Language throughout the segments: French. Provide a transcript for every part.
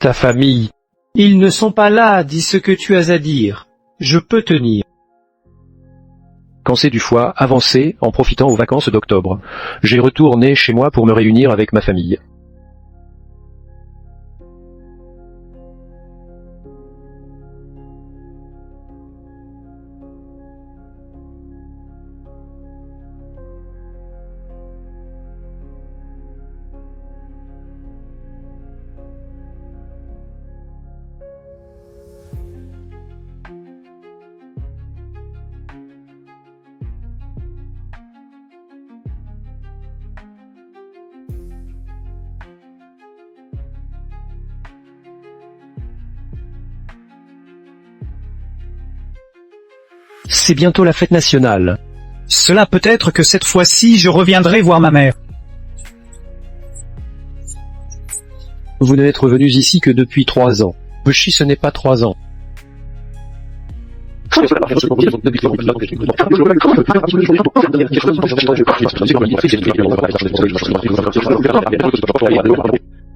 Ta famille. Ils ne sont pas là, dis ce que tu as à dire. Je peux tenir. Cancer du foie, avancé en profitant aux vacances d'octobre. J'ai retourné chez moi pour me réunir avec ma famille. C'est bientôt la fête nationale. Cela peut être que cette fois-ci je reviendrai voir ma mère. Vous n'êtes revenus ici que depuis 3 ans. Bushi, ce n'est pas 3 ans.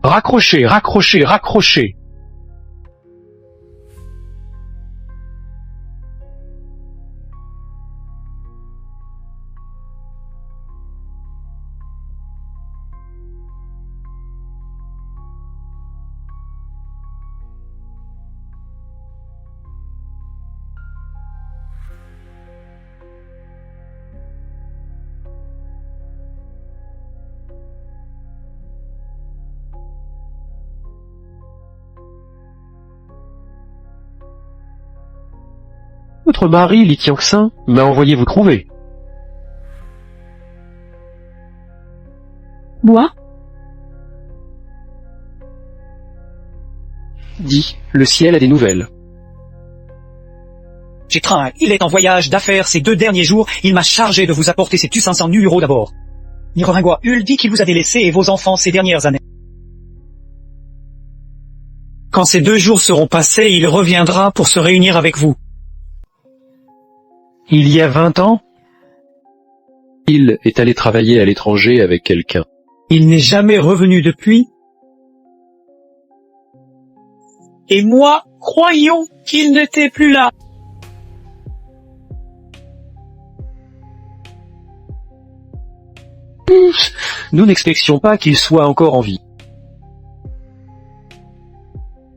Raccrochez, raccrochez, raccrochez. Votre mari, Li Tianxin, m'a envoyé vous trouver. Moi? Dis, le ciel a des nouvelles. J'ai craint, il est en voyage d'affaires ces 2 derniers jours, il m'a chargé de vous apporter ces Tu-500 € d'abord. Niroringwa Hul dit qu'il vous a délaissé et vos enfants ces dernières années. Quand ces 2 jours seront passés, il reviendra pour se réunir avec vous. Il y a 20 ans, il est allé travailler à l'étranger avec quelqu'un. Il n'est jamais revenu depuis. Et moi, croyons qu'il n'était plus là. Nous n'expections pas qu'il soit encore en vie.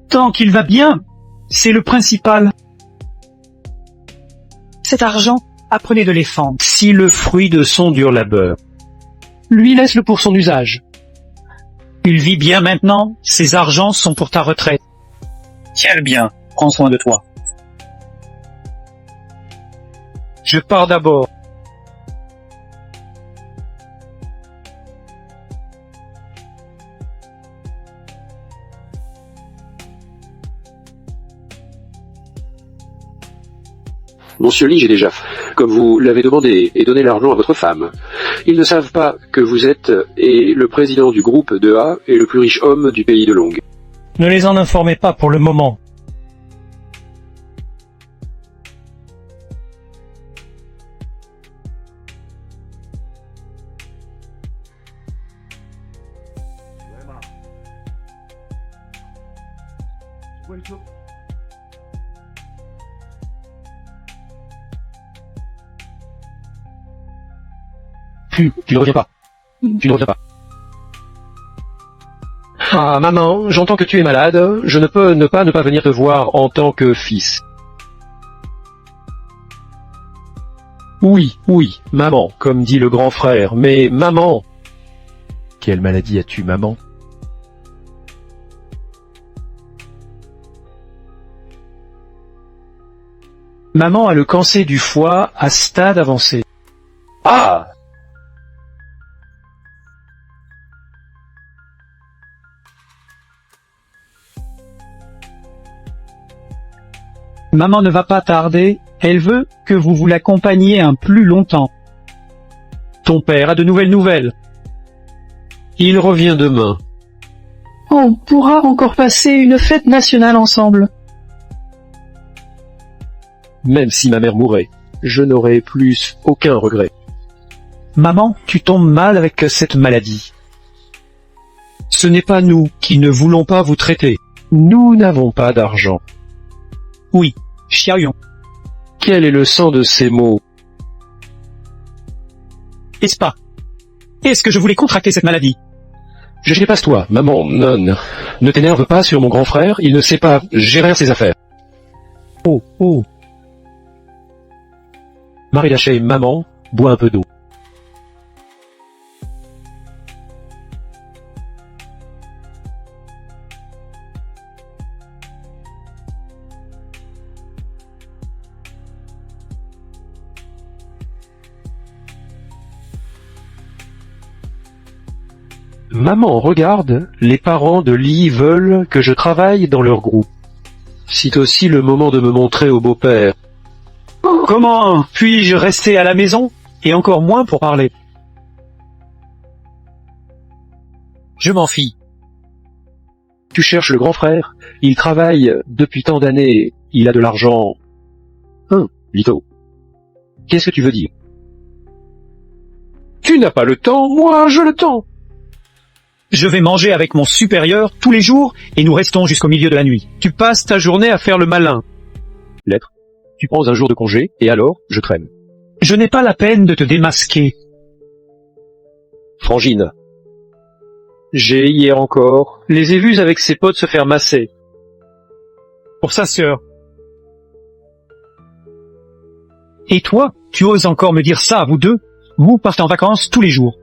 Tant qu'il va bien, c'est le principal. Cet argent, apprenez de les fendre. Si le fruit de son dur labeur, lui laisse-le pour son usage. Il vit bien maintenant, ces argents sont pour ta retraite. Tiens-le bien, prends soin de toi. Je pars d'abord. Monsieur Li, j'ai déjà, comme vous l'avez demandé, et donné l'argent à votre femme. Ils ne savent pas que vous êtes et le président du groupe de A et le plus riche homme du pays de Long. Ne les en informez pas pour le moment. Tu ne reviens pas. Tu ne reviens pas. Ah, maman, j'entends que tu es malade. Je ne peux ne pas venir te voir en tant que fils. Oui, oui, maman, comme dit le grand frère, mais maman. Quelle maladie as-tu, maman? Maman a le cancer du foie à stade avancé. Ah! Maman ne va pas tarder, elle veut que vous l'accompagniez un plus longtemps. Ton père a de nouvelles. Il revient demain. On pourra encore passer une fête nationale ensemble. Même si ma mère mourait, je n'aurais plus aucun regret. Maman, tu tombes mal avec cette maladie. Ce n'est pas nous qui ne voulons pas vous traiter. Nous n'avons pas d'argent. Oui, Xiaoyong. Quel est le sens de ces mots? Est-ce pas? Est-ce que je voulais contracter cette maladie? Je dépasse toi, maman, non. Ne t'énerve pas sur mon grand frère, il ne sait pas gérer ses affaires. Oh, oh. Marie-Lachey, maman, bois un peu d'eau. Maman, regarde, les parents de Lee veulent que je travaille dans leur groupe. C'est aussi le moment de me montrer au beau-père. Comment puis-je rester à la maison, et encore moins pour parler? Je m'en fie. Tu cherches le grand frère, il travaille depuis tant d'années, il a de l'argent. Lito. Qu'est-ce que tu veux dire? Tu n'as pas le temps, moi j'ai le temps. Je vais manger avec mon supérieur tous les jours, et nous restons jusqu'au milieu de la nuit. Tu passes ta journée à faire le malin. Lettre. Tu prends un jour de congé, et alors, je crème. Je n'ai pas la peine de te démasquer. Frangine. J'ai, hier encore, les ai vus avec ses potes se faire masser. Pour sa sœur. Et toi, tu oses encore me dire ça à vous deux? Vous partez en vacances tous les jours.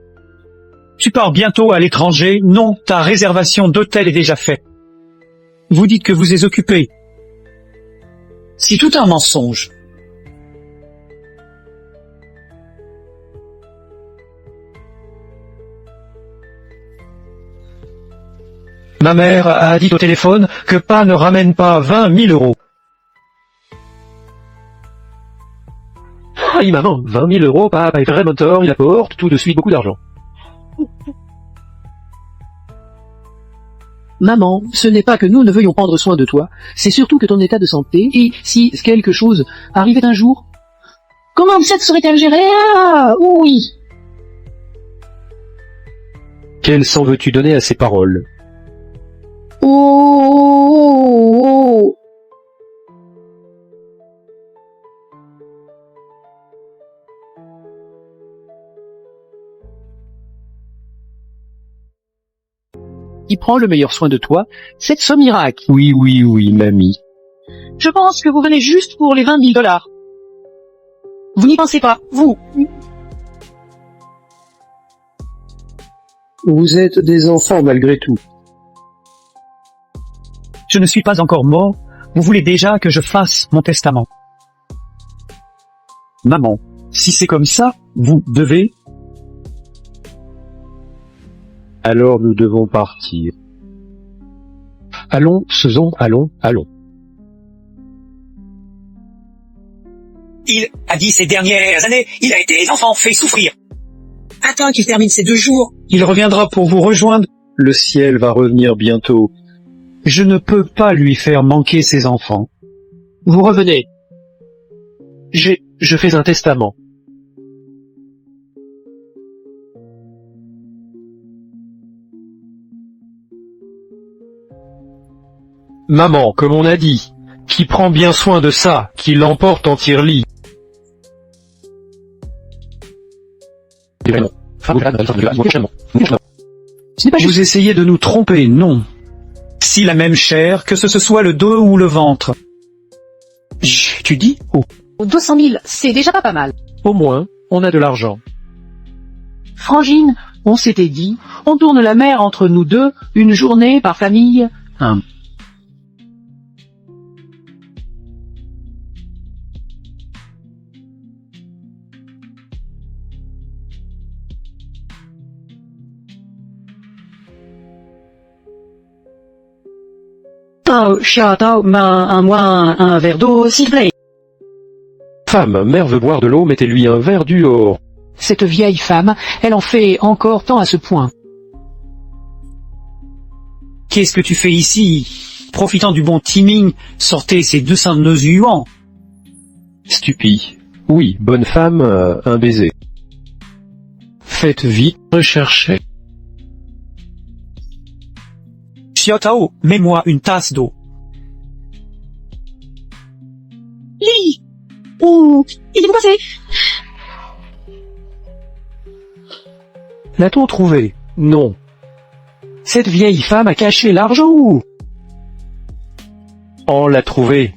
Tu pars bientôt à l'étranger, non, ta réservation d'hôtel est déjà faite. Vous dites que vous êtes occupé. C'est tout un mensonge. Ma mère a dit au téléphone que Pa ne ramène pas 20 000 euros. Aïe maman, 20 000 euros, papa est vraiment tort, il apporte tout de suite beaucoup d'argent. Maman, ce n'est pas que nous ne veuillons prendre soin de toi, c'est surtout que ton état de santé, et si quelque chose arrivait un jour... Comment cette serait-elle gérée? Ah, oui. Quel sens veux-tu donner à ces paroles? Oh. Qui prend le meilleur soin de toi, c'est ce miracle. Oui, mamie. Je pense que vous venez juste pour les 20 000 $. Vous n'y pensez pas, vous. Vous êtes des enfants malgré tout. Je ne suis pas encore mort, vous voulez déjà que je fasse mon testament. Maman, si c'est comme ça, vous devez... Alors nous devons partir. Allons, faisons, allons. Il a dit ces dernières années, il a été enfant fait souffrir. Attends qu'il termine ces 2 jours. Il reviendra pour vous rejoindre. Le ciel va revenir bientôt. Je ne peux pas lui faire manquer ses enfants. Vous revenez. Je fais un testament. Maman, comme on a dit, qui prend bien soin de ça, qui l'emporte en tire-lit. Vous essayez de nous tromper, non. Si la même chair, que ce soit le dos ou le ventre. Tu dis? Oh. 200 000, c'est déjà pas mal. Au moins, on a de l'argent. Frangine, on s'était dit, on tourne la mer entre nous deux, une journée par famille. Moi, un verre d'eau, s'il vous plaît. Femme, mère veut boire de l'eau, mettez-lui un verre dehors. Cette vieille femme, elle en fait encore tant à ce point. Qu'est-ce que tu fais ici? Profitant du bon timing, sortez ces 200 nœuds yuans. Stupide. Oui, bonne femme, un baiser. Faites vite, recherchez. Xiaotao, mets-moi une tasse d'eau. Li. Oh, il est où passé? L'a-t-on trouvé? Non. Cette vieille femme a caché l'argent où? On l'a trouvé.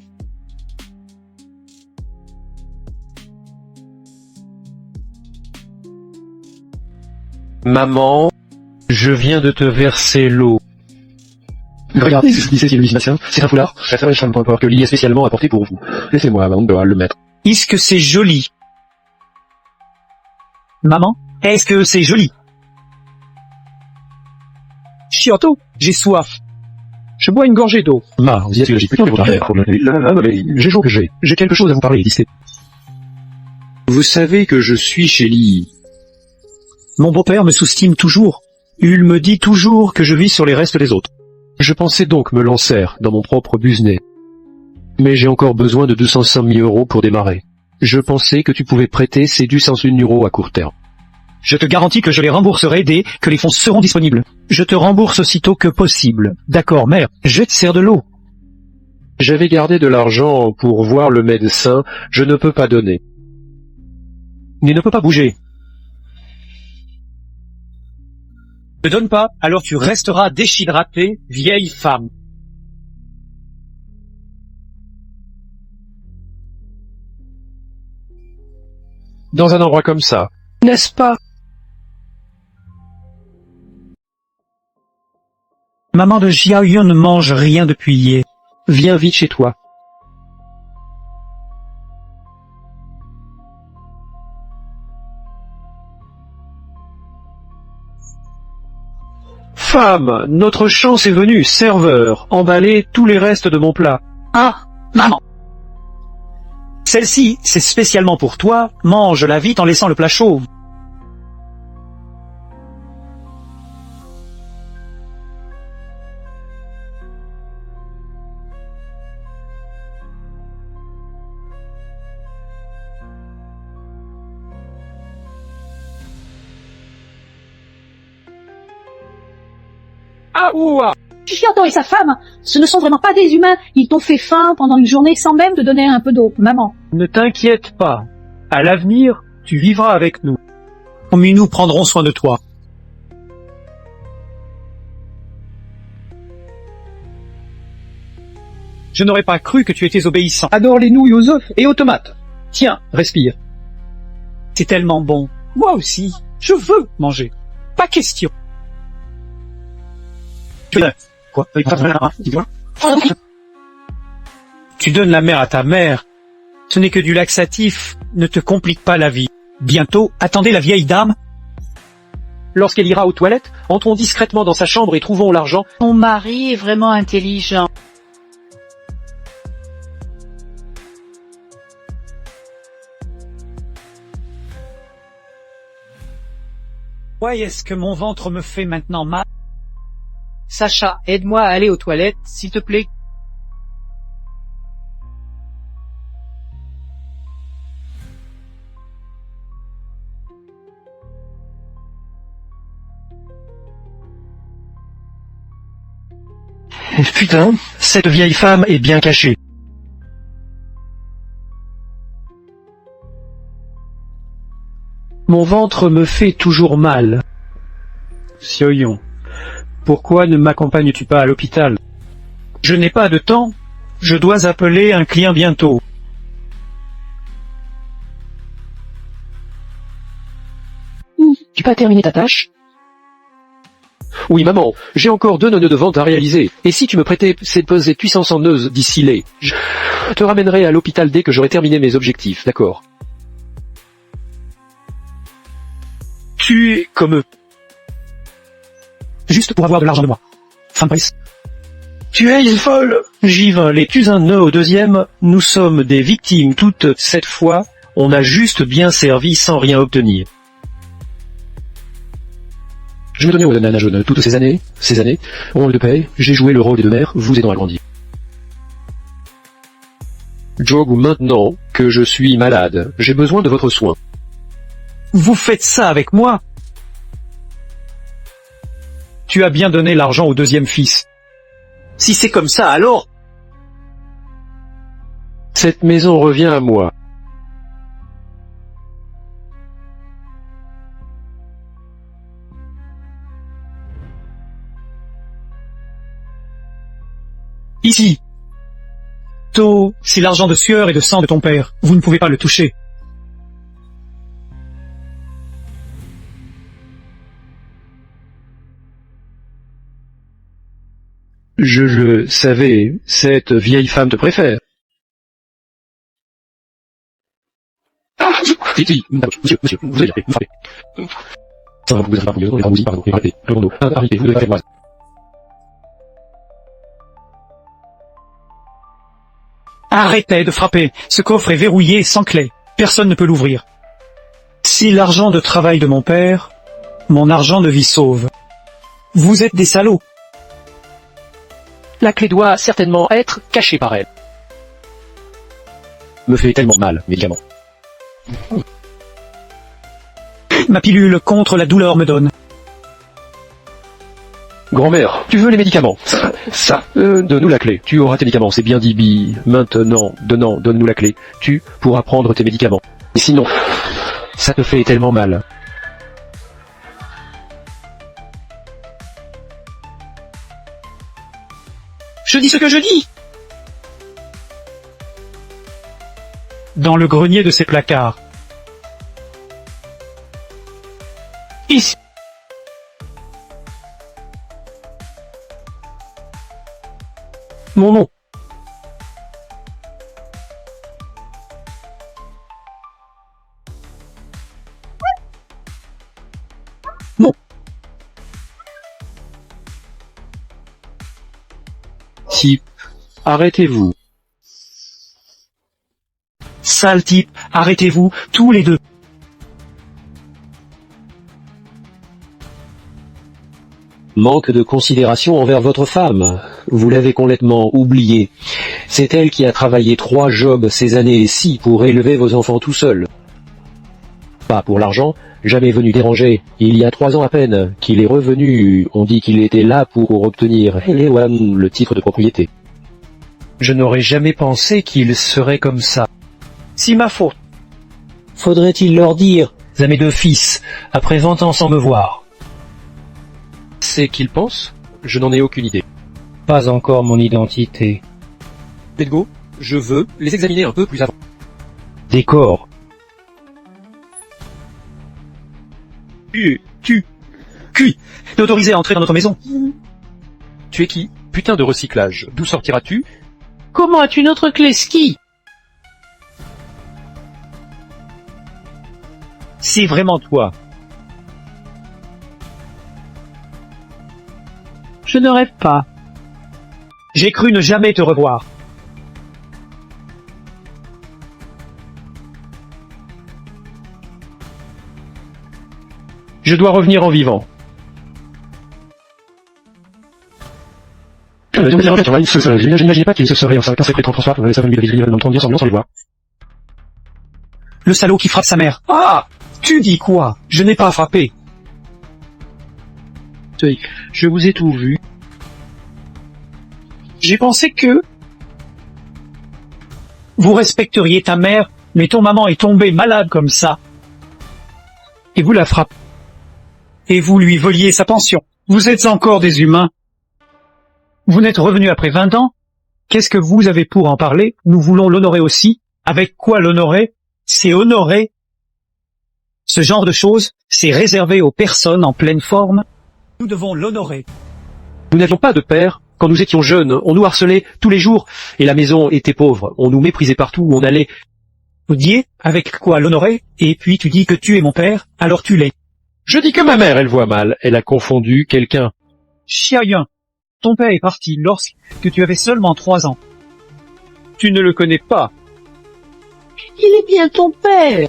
Maman, je viens de te verser l'eau. Regardez, c'est Louis Massien, c'est un foulard, que Lily a spécialement apporté pour vous. Laissez-moi, on doit le mettre. Est-ce que c'est joli? Maman, est-ce que c'est joli? Xiaotou, j'ai soif. Je bois une gorgée d'eau. Vous y êtes logique. J'ai chaud que j'ai quelque chose à vous parler, lycée. Vous savez que je suis chez Lily. Mon beau-père me sous-estime toujours. Il me dit toujours que je vis sur les restes des autres. Je pensais donc me lancer dans mon propre business. Mais j'ai encore besoin de 205 000 € pour démarrer. Je pensais que tu pouvais prêter ces 201 € à court terme. Je te garantis que je les rembourserai dès que les fonds seront disponibles. Je te rembourse aussitôt que possible. D'accord, mère, je te sers de l'eau. J'avais gardé de l'argent pour voir le médecin, je ne peux pas donner. Il ne peut pas bouger. Ne donne pas, alors tu resteras déshydratée, vieille femme. Dans un endroit comme ça, n'est-ce pas? Maman de Xiaoyun ne mange rien depuis hier. Viens vite chez toi. Femme, notre chance est venue, serveur, emballez tous les restes de mon plat. Ah, maman. Celle-ci, c'est spécialement pour toi, mange-la vite en laissant le plat chaud. Ah ouah! Xiaotou et sa femme, ce ne sont vraiment pas des humains. Ils t'ont fait faim pendant une journée sans même te donner un peu d'eau, maman. Ne t'inquiète pas. À l'avenir, tu vivras avec nous. Mais nous prendrons soin de toi. Je n'aurais pas cru que tu étais obéissant. Adore les nouilles aux œufs et aux tomates. Tiens, respire. C'est tellement bon. Moi aussi, je veux manger. Pas question. Quoi? Tu donnes la mer à ta mère. Ce n'est que du laxatif. Ne te complique pas la vie. Bientôt, attendez la vieille dame. Lorsqu'elle ira aux toilettes, entrons discrètement dans sa chambre et trouvons l'argent. Mon mari est vraiment intelligent. Ouais, est-ce que mon ventre me fait maintenant mal? Sacha, aide-moi à aller aux toilettes, s'il te plaît. Putain, cette vieille femme est bien cachée. Mon ventre me fait toujours mal. Xiaoyun, pourquoi ne m'accompagnes-tu pas à l'hôpital? Je n'ai pas de temps. Je dois appeler un client bientôt. Tu peux terminer ta tâche? Oui, maman, j'ai encore 2 nœuds de vente à réaliser. Et si tu me prêtais cette pesée puissance en neuse d'ici les... Je te ramènerai à l'hôpital dès que j'aurai terminé mes objectifs, d'accord? Tu es comme eux. Juste pour avoir de l'argent de moi. Fabrice. Tu es folle! J'y vais, et tu un nœud au deuxième, nous sommes des victimes toutes, cette fois, on a juste bien servi sans rien obtenir. Je me donnais au nana jaune toutes ces années, on le paye, j'ai joué le rôle des deux mères, vous aidant à grandir. Jog, maintenant que je suis malade, j'ai besoin de votre soin. Vous faites ça avec moi? Tu as bien donné l'argent au deuxième fils. Si c'est comme ça, alors... Cette maison revient à moi. Ici. C'est l'argent de sueur et de sang de ton père. Vous ne pouvez pas le toucher. Je le savais, cette vieille femme te préfère. Monsieur, vous avez vous frappez. Ça va, vous avez pas pour les rambouillis, pardon, arrêtez, le bandeau, arrêtez, vous devez faire moi. Arrêtez de frapper. Ce coffre est verrouillé sans clé. Personne ne peut l'ouvrir. Si l'argent de travail de mon père, mon argent de vie sauve. Vous êtes des salauds. La clé doit certainement être cachée par elle. Me fait tellement mal, médicament. Ma pilule contre la douleur me donne. Grand-mère, tu veux les médicaments? Donne-nous la clé. Tu auras tes médicaments, c'est bien dit, Bi. Maintenant, donne-nous la clé. Tu pourras prendre tes médicaments. Et sinon, ça te fait tellement mal. Je dis ce que je dis. Dans le grenier de ces placards. Ici. Mon nom. Non. Type, arrêtez-vous. Sale type, arrêtez-vous, tous les deux. Manque de considération envers votre femme. Vous l'avez complètement oublié. C'est elle qui a travaillé 3 jobs ces années-ci pour élever vos enfants tout seul. Pas pour l'argent, jamais venu déranger. Il y a 3 ans à peine qu'il est revenu. On dit qu'il était là pour obtenir le titre de propriété. Je n'aurais jamais pensé qu'il serait comme ça. C'est ma faute. Faudrait-il leur dire À mes 2 fils, après 20 ans sans me voir. C'est qu'ils pensent? Je n'en ai aucune idée. pas encore mon identité? Let's go, je veux les examiner un peu plus avant. Décor. T'es autorisé à entrer dans notre maison. Tu es qui? Putain de recyclage. D'où sortiras-tu? Comment as-tu notre clé ski? C'est vraiment toi. Je ne rêve pas. J'ai cru ne jamais te revoir. Je dois revenir en vivant. J'imaginais pas qu'il se serait en 5 ans, c'est prêt de François, ça va lui dans le temps de dire sans les voir. Le salaud qui frappe sa mère. Ah! Tu dis quoi? Je n'ai pas frappé. Je vous ai tout vu. J'ai pensé que... Vous respecteriez ta mère, mais ton maman est tombée malade comme ça. Et vous la frappez. Et vous lui voliez sa pension. Vous êtes encore des humains. Vous n'êtes revenu après 20 ans? Qu'est-ce que vous avez pour en parler? Nous voulons l'honorer aussi. Avec quoi l'honorer? C'est honorer. Ce genre de choses, c'est réservé aux personnes en pleine forme. Nous devons l'honorer. Nous n'avions pas de père. Quand nous étions jeunes, on nous harcelait tous les jours, et la maison était pauvre. On nous méprisait partout où on allait. Vous disiez, avec quoi l'honorer? Et puis tu dis que tu es mon père, alors tu l'es. Je dis que ma mère, elle voit mal. Elle a confondu quelqu'un. Chien, ton père est parti lorsque tu avais seulement 3 ans. Tu ne le connais pas. Il est bien ton père.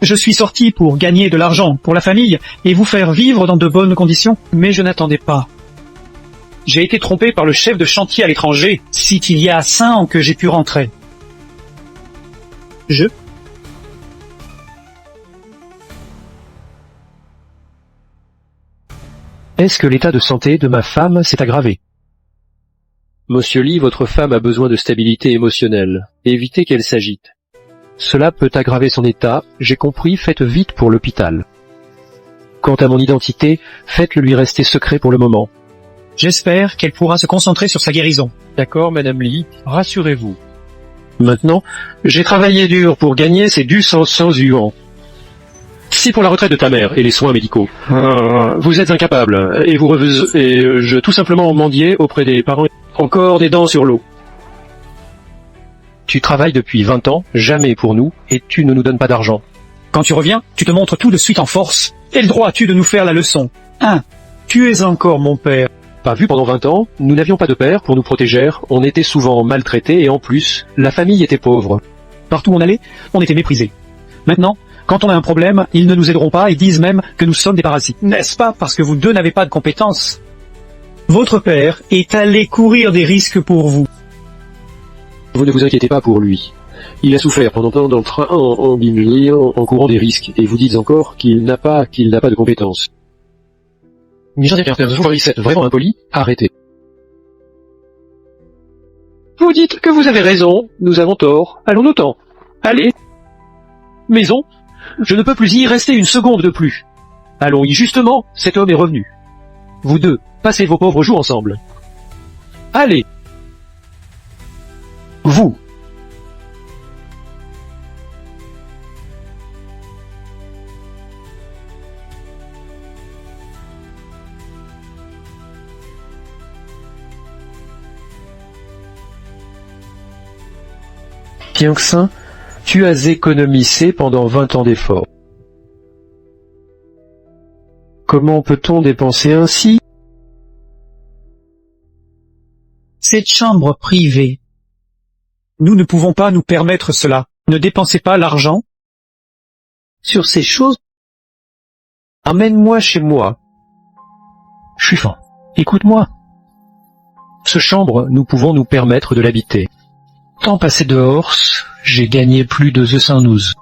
Je suis sorti pour gagner de l'argent pour la famille et vous faire vivre dans de bonnes conditions, mais je n'attendais pas. J'ai été trompé par le chef de chantier à l'étranger, c'est il y a 5 ans que j'ai pu rentrer. Est-ce que l'état de santé de ma femme s'est aggravé? Monsieur Lee, votre femme a besoin de stabilité émotionnelle. Évitez qu'elle s'agite. Cela peut aggraver son état. J'ai compris, faites vite pour l'hôpital. Quant à mon identité, faites-le lui rester secret pour le moment. J'espère qu'elle pourra se concentrer sur sa guérison. D'accord, Madame Lee, rassurez-vous. Maintenant, j'ai travaillé dur pour gagner ces 200 yuans. C'est pour la retraite de ta mère et les soins médicaux. Vous êtes incapable, et je tout simplement mendiais auprès des parents. Encore des dents sur l'eau. Tu travailles depuis 20 ans, jamais pour nous, et tu ne nous donnes pas d'argent. Quand tu reviens, tu te montres tout de suite en force. Quel droit as-tu de nous faire la leçon? 1. Tu es encore mon père. Pas vu pendant 20 ans, nous n'avions pas de père pour nous protéger, on était souvent maltraités et en plus, la famille était pauvre. Partout où on allait, on était méprisés. Maintenant, quand on a un problème, ils ne nous aideront pas et disent même que nous sommes des parasites. N'est-ce pas parce que vous deux n'avez pas de compétences? Votre père est allé courir des risques pour vous. Vous ne vous inquiétez pas pour lui. Il a souffert pendant tant dans le train en courant des risques, et vous dites encore qu'il n'a pas de compétences. Vous êtes vraiment impoli, arrêtez. Vous dites que vous avez raison, nous avons tort, allons-nous-t'en. Allez. Maison, je ne peux plus y rester une seconde de plus. Allons-y justement, cet homme est revenu. Vous deux, passez vos pauvres jours ensemble. Allez. Vous. Pienxin, tu as économisé pendant 20 ans d'efforts. Comment peut-on dépenser ainsi? Cette chambre privée. Nous ne pouvons pas nous permettre cela. Ne dépensez pas l'argent Sur ces choses, amène-moi chez moi. Chuffant, écoute-moi. Ce chambre, nous pouvons nous permettre de l'habiter. Tant passé dehors, j'ai gagné plus de 212.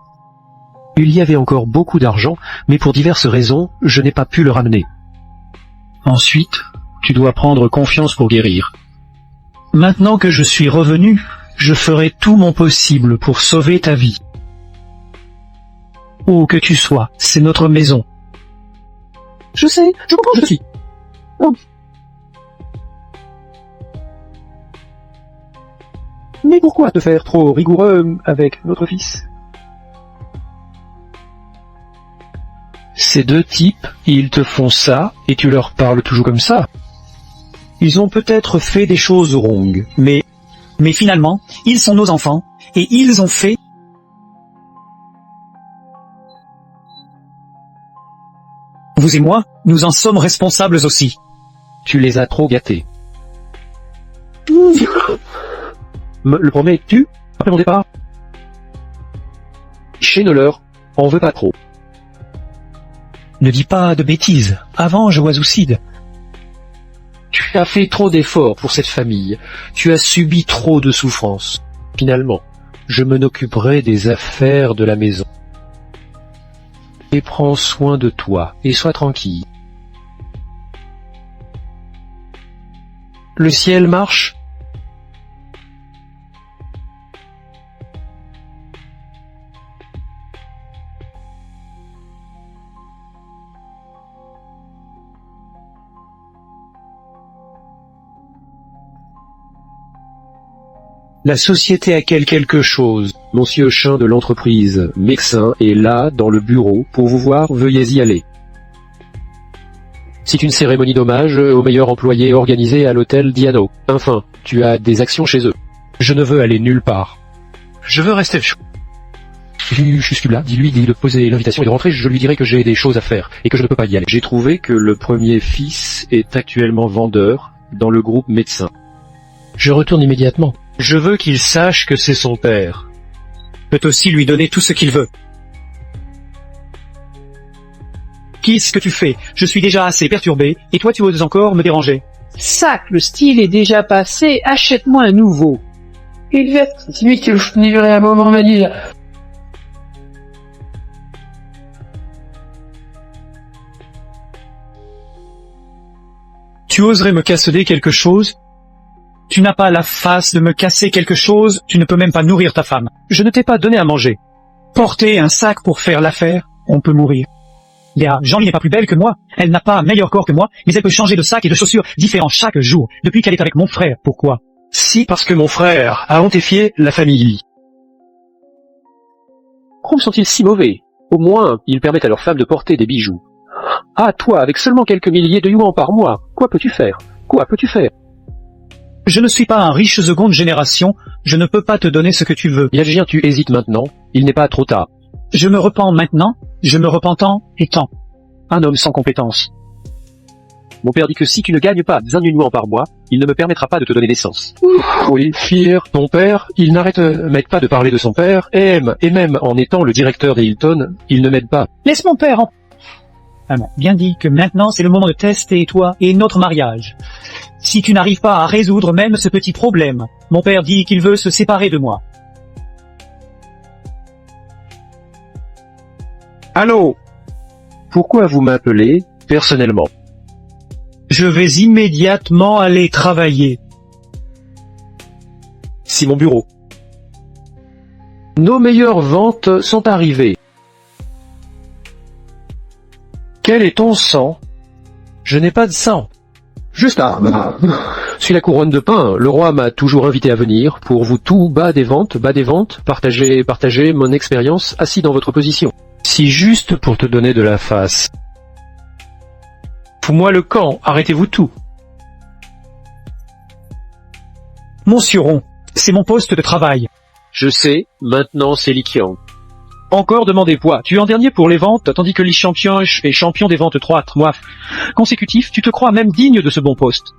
Il y avait encore beaucoup d'argent, mais pour diverses raisons, je n'ai pas pu le ramener. Ensuite, tu dois prendre confiance pour guérir. Maintenant que je suis revenu, je ferai tout mon possible pour sauver ta vie. Où que tu sois, c'est notre maison. Je sais, je comprends, je suis. Oh. Mais pourquoi te faire trop rigoureux avec notre fils? Ces deux types, ils te font ça, et tu leur parles toujours comme ça. Ils ont peut-être fait des choses wrong, mais finalement, ils sont nos enfants, et ils ont fait... Vous et moi, nous en sommes responsables aussi. Tu les as trop gâtés. Me le promets-tu, après mon départ? Chez Noller, on veut pas trop. Ne dis pas de bêtises, avant je oisoucide. Tu as fait trop d'efforts pour cette famille, tu as subi trop de souffrances. Finalement, je m'en occuperai des affaires de la maison. Et prends soin de toi, et sois tranquille. Le ciel marche? La société a-t-elle quelque chose? Monsieur Chin de l'entreprise, médecin, est là, dans le bureau, pour vous voir, veuillez y aller. C'est une cérémonie d'hommage aux meilleurs employés organisée à l'hôtel Diano. Enfin, tu as des actions chez eux. Je ne veux aller nulle part. Je veux rester chaud. Je suis là, dis-lui de poser l'invitation et de rentrer, je lui dirai que j'ai des choses à faire, et que je ne peux pas y aller. J'ai trouvé que le premier fils est actuellement vendeur, dans le groupe médecin. Je retourne immédiatement. Je veux qu'il sache que c'est son père. Peut aussi lui donner tout ce qu'il veut. Qu'est-ce que tu fais? Je suis déjà assez perturbé, et toi tu oses encore me déranger. Sac, le style est déjà passé, achète-moi un nouveau. C'est lui que je n'ai à un moment me dire. Tu oserais me casser quelque chose? Tu n'as pas la face de me casser quelque chose, tu ne peux même pas nourrir ta femme. Je ne t'ai pas donné à manger. Porter un sac pour faire l'affaire, on peut mourir. Léa, Jeanline n'est pas plus belle que moi, elle n'a pas un meilleur corps que moi, mais elle peut changer de sac et de chaussures différents chaque jour, depuis qu'elle est avec mon frère. Pourquoi? Si, parce que mon frère a hontéfié la famille. Pourquoi sont-ils si mauvais? Au moins, ils permettent à leurs femmes de porter des bijoux. Ah, toi, avec seulement quelques milliers de yuan par mois, quoi peux-tu faire? Quoi peux-tu faire? Je ne suis pas un riche seconde génération, je ne peux pas te donner ce que tu veux. Bien, tu hésites maintenant, il n'est pas trop tard. Je me repens maintenant, je me repens tant et tant. Un homme sans compétence. Mon père dit que si tu ne gagnes pas un yuan par mois, il ne me permettra pas de te donner naissance. Oui, fier, ton père, il n'arrête pas de parler de son père, et même en étant le directeur des Hilton, il ne m'aide pas. Laisse mon père en... Maman, bien dit que maintenant c'est le moment de tester toi et notre mariage. Si tu n'arrives pas à résoudre même ce petit problème, mon père dit qu'il veut se séparer de moi. Allô? Pourquoi vous m'appelez personnellement? Je vais immédiatement aller travailler. C'est mon bureau. Nos meilleures ventes sont arrivées. Quel est ton sang? Je n'ai pas de sang. Juste suis la couronne de pain. Le roi m'a toujours invité à venir. Pour vous tout, bas des ventes, partagez mon expérience assis dans votre position. Si juste pour te donner de la face. Fous-moi le camp, arrêtez-vous tout. Monsieur Ron, c'est mon poste de travail. Je sais, maintenant c'est Li Qiang. Encore demandez poids. Tu es en dernier pour les ventes, tandis que Li Champion est champion des ventes 3 mois consécutifs. Tu te crois même digne de ce bon poste.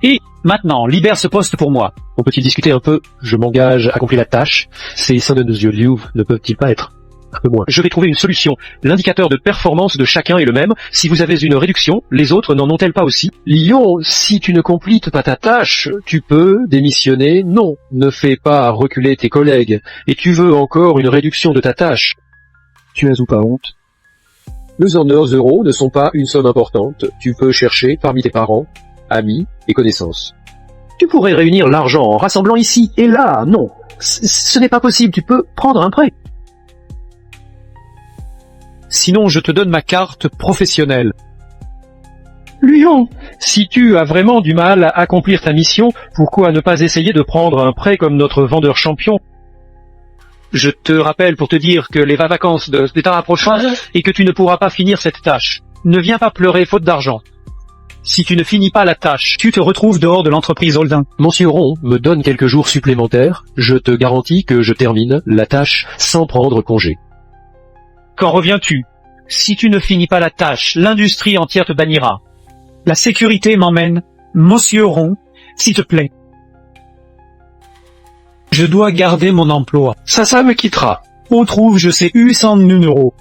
Et maintenant, libère ce poste pour moi. On peut-il discuter un peu? Je m'engage à accomplir la tâche. Ces seins de nos yeux Liu ne peuvent-ils pas être un peu moins? Je vais trouver une solution. L'indicateur de performance de chacun est le même. Si vous avez une réduction, les autres n'en ont-elles pas aussi? Lion, si tu ne completes pas ta tâche, tu peux démissionner. Non, ne fais pas reculer tes collègues. Et tu veux encore une réduction de ta tâche. Tu as ou pas honte? 200 euros ne sont pas une somme importante. Tu peux chercher parmi tes parents, amis et connaissances. Tu pourrais réunir l'argent en rassemblant ici et là. Non, ce n'est pas possible. Tu peux prendre un prêt. Sinon, je te donne ma carte professionnelle. Lion, si tu as vraiment du mal à accomplir ta mission, pourquoi ne pas essayer de prendre un prêt comme notre vendeur champion? Je te rappelle pour te dire que les vacances d'État approchent et que tu ne pourras pas finir cette tâche. Ne viens pas pleurer faute d'argent. Si tu ne finis pas la tâche, tu te retrouves dehors de l'entreprise Holding. Monsieur Ron me donne quelques jours supplémentaires, je te garantis que je termine la tâche sans prendre congé. Quand reviens-tu? Si tu ne finis pas la tâche, l'industrie entière te bannira. La sécurité m'emmène. Monsieur Ron, s'il te plaît. Je dois garder mon emploi. Ça me quittera. On trouve, je sais, 100 euros.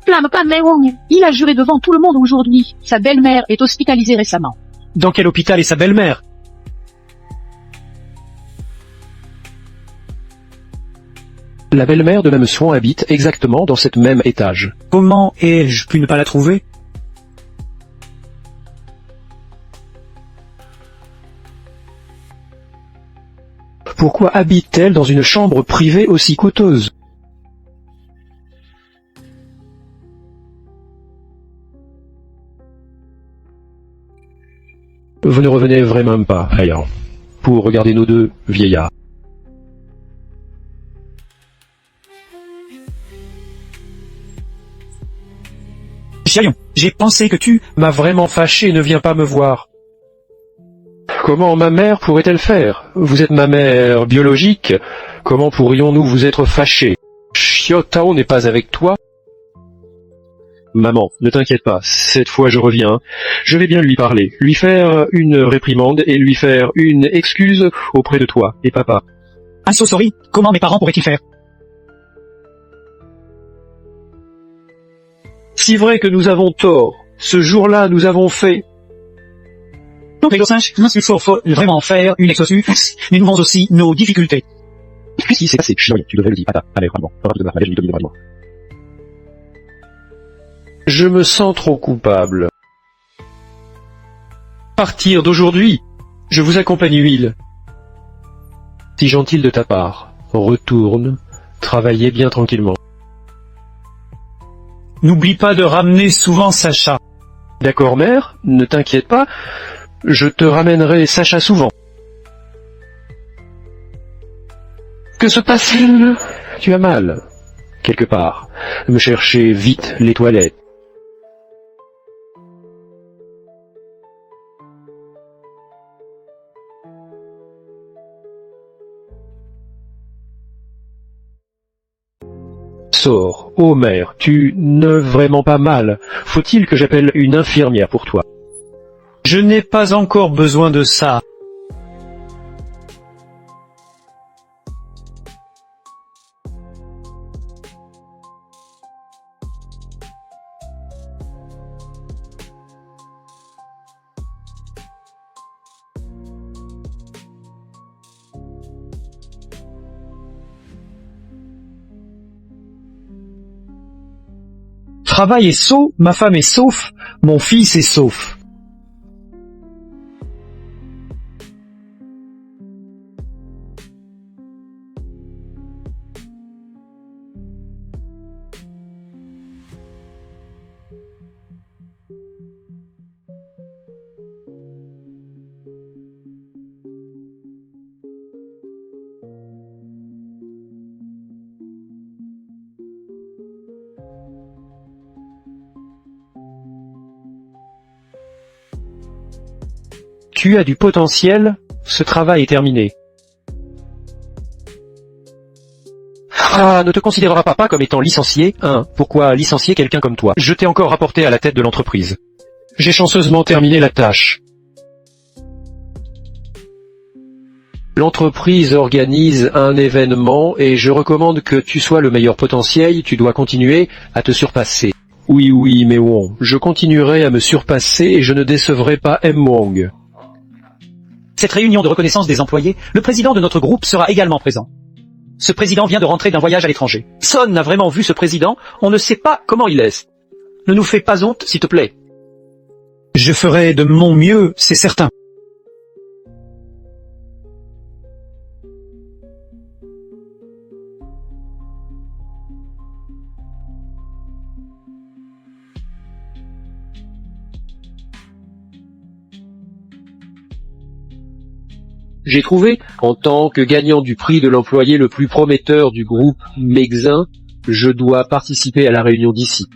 Flamme pas Wong. Il a juré devant tout le monde aujourd'hui. Sa belle-mère est hospitalisée récemment. Dans quel hôpital est sa belle-mère? La belle-mère de Mme Swan habite exactement dans cette même étage. Comment ai-je pu ne pas la trouver? Pourquoi habite-t-elle dans une chambre privée aussi coûteuse? Vous ne revenez vraiment pas, ailleurs, pour regarder nos deux vieillards. Chiaillon, j'ai pensé que tu... M'a vraiment fâché, ne viens pas me voir. Comment ma mère pourrait-elle faire? Vous êtes ma mère biologique. Comment pourrions-nous vous être fâchés? Xiao Tao n'est pas avec toi? Maman, ne t'inquiète pas, cette fois je reviens. Je vais bien lui parler, lui faire une réprimande et lui faire une excuse auprès de toi et papa. I'm so sorry, comment mes parents pourraient-ils faire? Si vrai que nous avons tort, ce jour-là nous avons fait... Donc les singes, il faut vraiment faire une excuse, mais nous avons aussi nos difficultés. Qu'est-ce qui s'est passé? Tu devrais le dire. Allez, vraiment. Je me sens trop coupable. À partir d'aujourd'hui, Je vous accompagne, Huile. Si gentil de ta part. Retourne. Travaillez bien tranquillement. N'oublie pas de ramener souvent Sacha. D'accord, mère, ne t'inquiète pas. Je te ramènerai Sacha souvent. Que se passe-t-il? Tu as mal. Quelque part. Me chercher vite les toilettes. Sors. Oh mère, tu n'as vraiment pas mal. Faut-il que j'appelle une infirmière pour toi? Je n'ai pas encore besoin de ça. Travail est sot, ma femme est sauf, mon fils est sauf. Tu as du potentiel, ce travail est terminé. Ah, ne te considérera pas comme étant licencié, hein? Pourquoi licencier quelqu'un comme toi? Je t'ai encore rapporté à la tête de l'entreprise. J'ai chanceusement terminé la tâche. L'entreprise organise un événement et je recommande que tu sois le meilleur potentiel, tu dois continuer à te surpasser. Oui, mais Wong, je continuerai à me surpasser et je ne décevrai pas M. Wong. Cette réunion de reconnaissance des employés, le président de notre groupe sera également présent. Ce président vient de rentrer d'un voyage à l'étranger. Personne n'a vraiment vu ce président, on ne sait pas comment il est. Ne nous fais pas honte, s'il te plaît. Je ferai de mon mieux, c'est certain. J'ai trouvé, en tant que gagnant du prix de l'employé le plus prometteur du groupe Megzin, je dois participer à la réunion d'ici.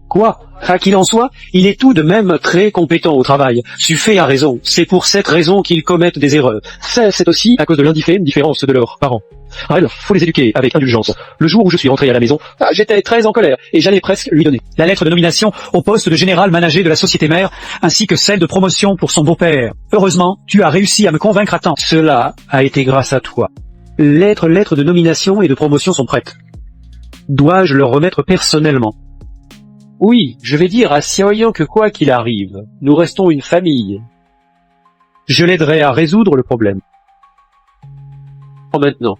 Quoi? Qu'il en soit, il est tout de même très compétent au travail. Suffet a raison, c'est pour cette raison qu'ils commettent des erreurs. C'est aussi à cause de l'indifférence de leurs parents. Alors, faut les éduquer avec indulgence. Le jour où je suis rentré à la maison, j'étais très en colère et j'allais presque lui donner la lettre de nomination au poste de général manager de la société mère, ainsi que celle de promotion pour son beau-père. Heureusement, tu as réussi à me convaincre à temps. Cela a été grâce à toi. Lettres de nomination et de promotion sont prêtes. Dois-je leur remettre personnellement? Oui, je vais dire à Xiaoyan que quoi qu'il arrive, nous restons une famille. Je l'aiderai à résoudre le problème. Maintenant,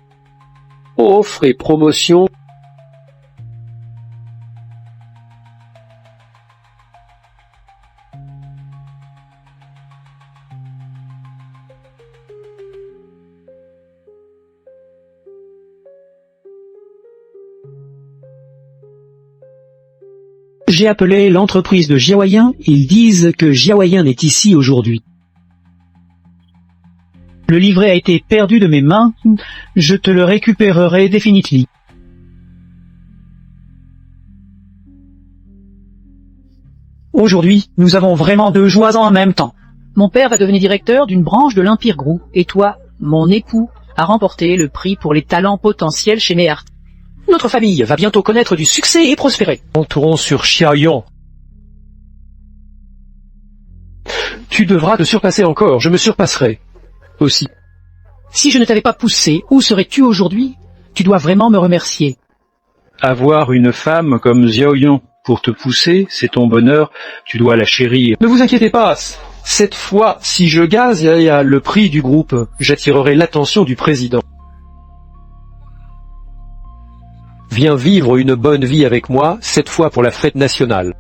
offre et promotion. J'ai appelé l'entreprise de Jiaoyan, ils disent que Jiaoyan est ici aujourd'hui. Le livret a été perdu de mes mains, je te le récupérerai définitivement. Aujourd'hui, nous avons vraiment deux joies en même temps. Mon père va devenir directeur d'une branche de l'Empire Group, et toi, mon époux, a remporté le prix pour les talents potentiels chez Meart. Notre famille va bientôt connaître du succès et prospérer. Entourons sur Xiaoyan. Tu devras te surpasser encore, je me surpasserai. Aussi. Si je ne t'avais pas poussé, où serais-tu aujourd'hui? Tu dois vraiment me remercier. Avoir une femme comme Xiaoyan pour te pousser, c'est ton bonheur, tu dois la chérir. Ne vous inquiétez pas, cette fois, si je gaze, il y a le prix du groupe, j'attirerai l'attention du président. Viens vivre une bonne vie avec moi, cette fois pour la fête nationale.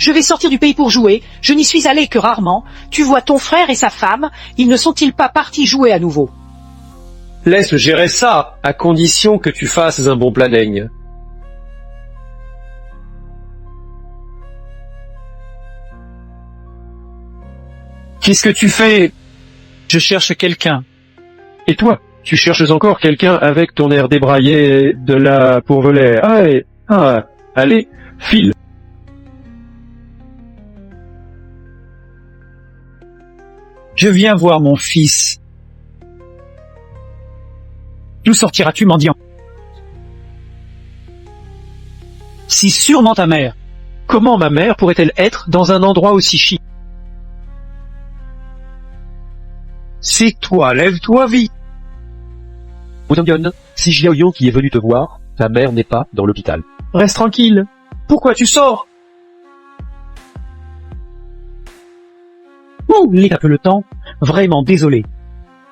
Je vais sortir du pays pour jouer, je n'y suis allé que rarement. Tu vois ton frère et sa femme, ils ne sont-ils pas partis jouer à nouveau? Laisse gérer ça, à condition que tu fasses un bon planning. Qu'est-ce que tu fais? Je cherche quelqu'un. Et toi, tu cherches encore quelqu'un avec ton air débraillé de la pourvoler. Allez, file. Je viens voir mon fils. D'où sortiras-tu, mendiant? Si sûrement ta mère. Comment ma mère pourrait-elle être dans un endroit aussi chic? C'est toi, lève-toi vite. Wudongyun, c'est Xiaoyong qui est venu te voir. Ta mère n'est pas dans l'hôpital. Reste tranquille. Pourquoi tu sors? Il a peu le temps. Vraiment désolé.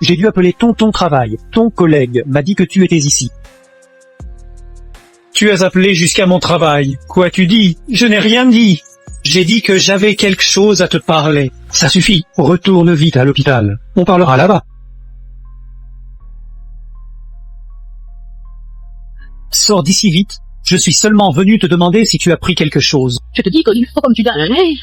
J'ai dû appeler ton travail. Ton collègue m'a dit que tu étais ici. Tu as appelé jusqu'à mon travail. Quoi tu dis? Je n'ai rien dit. J'ai dit que j'avais quelque chose à te parler. Ça suffit. Retourne vite à l'hôpital. On parlera là-bas. Sors d'ici vite. Je suis seulement venu te demander si tu as pris quelque chose. Je te dis qu'il faut comme tu dis.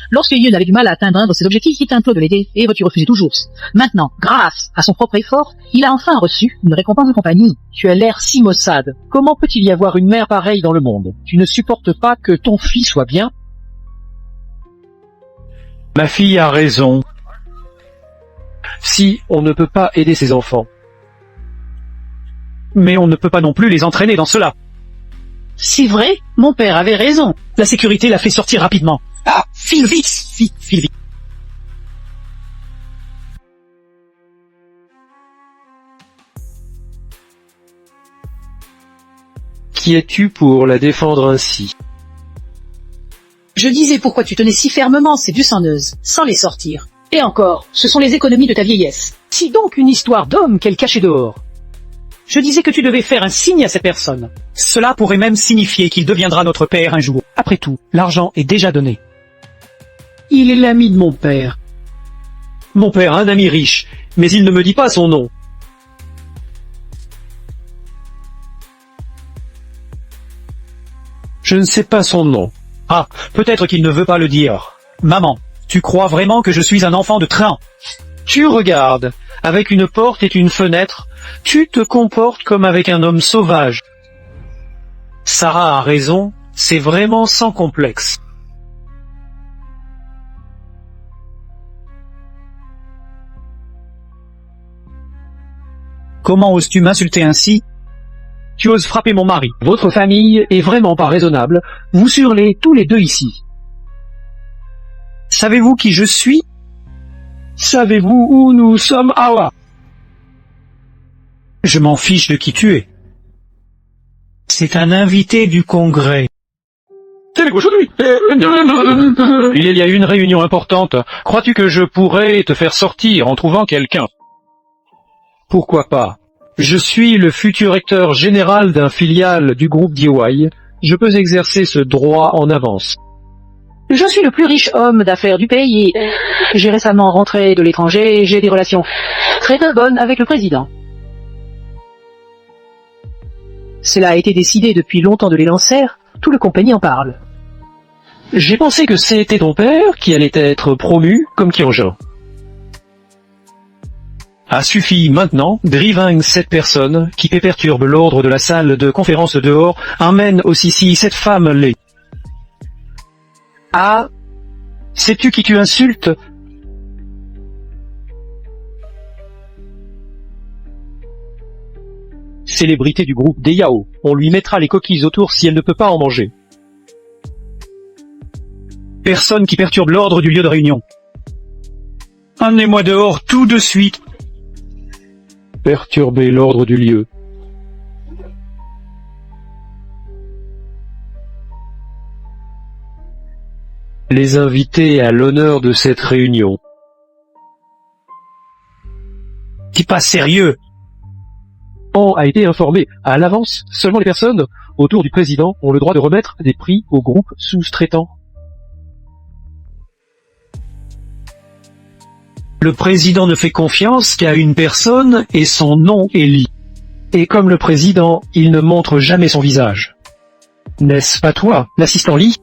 Lorsque Yun avait du mal à atteindre ses objectifs, il t'implore de l'aider, et tu refusais toujours. Maintenant, grâce à son propre effort, il a enfin reçu une récompense de compagnie. Tu as l'air si maussade. Comment peut-il y avoir une mère pareille dans le monde? Tu ne supportes pas que ton fils soit bien? Ma fille a raison. Si on ne peut pas aider ses enfants. Mais on ne peut pas non plus les entraîner dans cela. C'est vrai, mon père avait raison. La sécurité l'a fait sortir rapidement. Ah, file vite, file vite. Qui es-tu pour la défendre ainsi? Je disais pourquoi tu tenais si fermement ces buissonneuses, sans les sortir. Et encore, ce sont les économies de ta vieillesse. Si donc une histoire d'homme qu'elle cachait dehors. Je disais que tu devais faire un signe à cette personne. Cela pourrait même signifier qu'il deviendra notre père un jour. Après tout, l'argent est déjà donné. Il est l'ami de mon père. Mon père a un ami riche, mais il ne me dit pas son nom. Je ne sais pas son nom. Ah, peut-être qu'il ne veut pas le dire. Maman, tu crois vraiment que je suis un enfant de train? Tu regardes, avec une porte et une fenêtre, tu te comportes comme avec un homme sauvage. Sarah a raison, c'est vraiment sans complexe. Comment oses-tu m'insulter ainsi? Tu oses frapper mon mari. Votre famille est vraiment pas raisonnable, vous hurlez tous les deux ici. Savez-vous qui je suis? Savez-vous où nous sommes, Awa? Je m'en fiche de qui tu es. C'est un invité du Congrès. Il y a une réunion importante. Crois-tu que je pourrais te faire sortir en trouvant quelqu'un? Pourquoi pas? Je suis le futur recteur général d'un filiale du groupe DIY. Je peux exercer ce droit en avance. Je suis le plus riche homme d'affaires du pays. J'ai récemment rentré de l'étranger et j'ai des relations très bonnes avec le président. Cela a été décidé depuis longtemps de les lancer, tout le compagnie en parle. J'ai pensé que c'était ton père qui allait être promu comme Kyojin. Ah, suffit maintenant, Driving cette personne qui perturbe l'ordre de la salle de conférence dehors, emmène aussi cette femme laid. Ah, sais-tu qui tu insultes? Célébrité du groupe des Yao, on lui mettra les coquilles autour si elle ne peut pas en manger. Personne qui perturbe l'ordre du lieu de réunion. Amenez-moi dehors tout de suite. Perturber l'ordre du lieu. Les invités à l'honneur de cette réunion. T'es pas sérieux? On a été informé à l'avance, seulement les personnes autour du président ont le droit de remettre des prix au groupe sous-traitant. Le président ne fait confiance qu'à une personne et son nom est Lee. Et comme le président, il ne montre jamais son visage. N'est-ce pas toi, l'assistant Lee?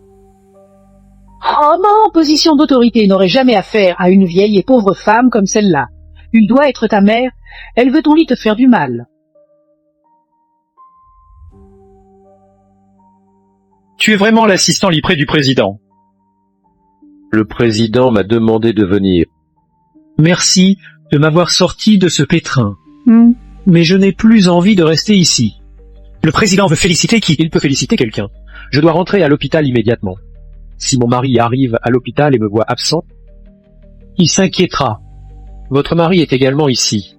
Oh, ma position d'autorité n'aurait jamais affaire à une vieille et pauvre femme comme celle-là. Il doit être ta mère, elle veut ton lit te faire du mal. Tu es vraiment l'assistant Lee près du président. Le président m'a demandé de venir. Merci de m'avoir sorti de ce pétrin. Mais je n'ai plus envie de rester ici. Le président veut féliciter qui? Il peut féliciter quelqu'un. Je dois rentrer à l'hôpital immédiatement. Si mon mari arrive à l'hôpital et me voit absent, Il s'inquiétera. votre mari est également ici.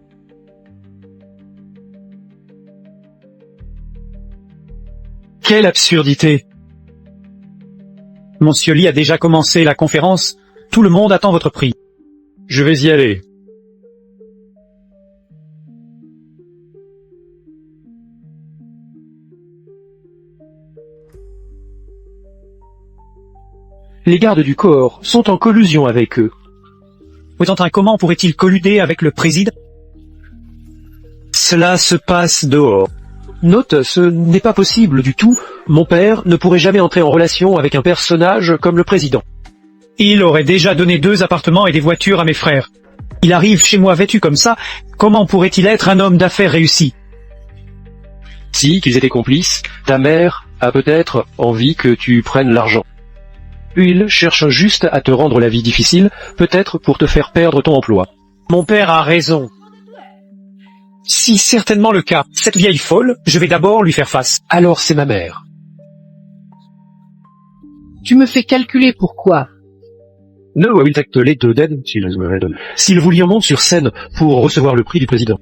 Quelle absurdité! Monsieur Lee a déjà commencé la conférence. Tout le monde attend votre prix. Je vais y aller. Les gardes du corps sont en collusion avec eux. Autant comment pourrait-il colluder avec le président? Cela se passe dehors. Note, ce n'est pas possible du tout. Mon père ne pourrait jamais entrer en relation avec un personnage comme le président. Il aurait déjà donné 2 appartements et des voitures à mes frères. Il arrive chez moi vêtu comme ça, comment pourrait-il être un homme d'affaires réussi? Si, qu'ils étaient complices, ta mère a peut-être envie que tu prennes l'argent. Il cherche juste à te rendre la vie difficile, peut-être pour te faire perdre ton emploi. Mon père a raison. Si certainement le cas, cette vieille folle, je vais d'abord lui faire face. Alors c'est ma mère. Tu me fais calculer pourquoi. No, I will take the late dead, s'il vous monte sur scène pour recevoir le prix du président.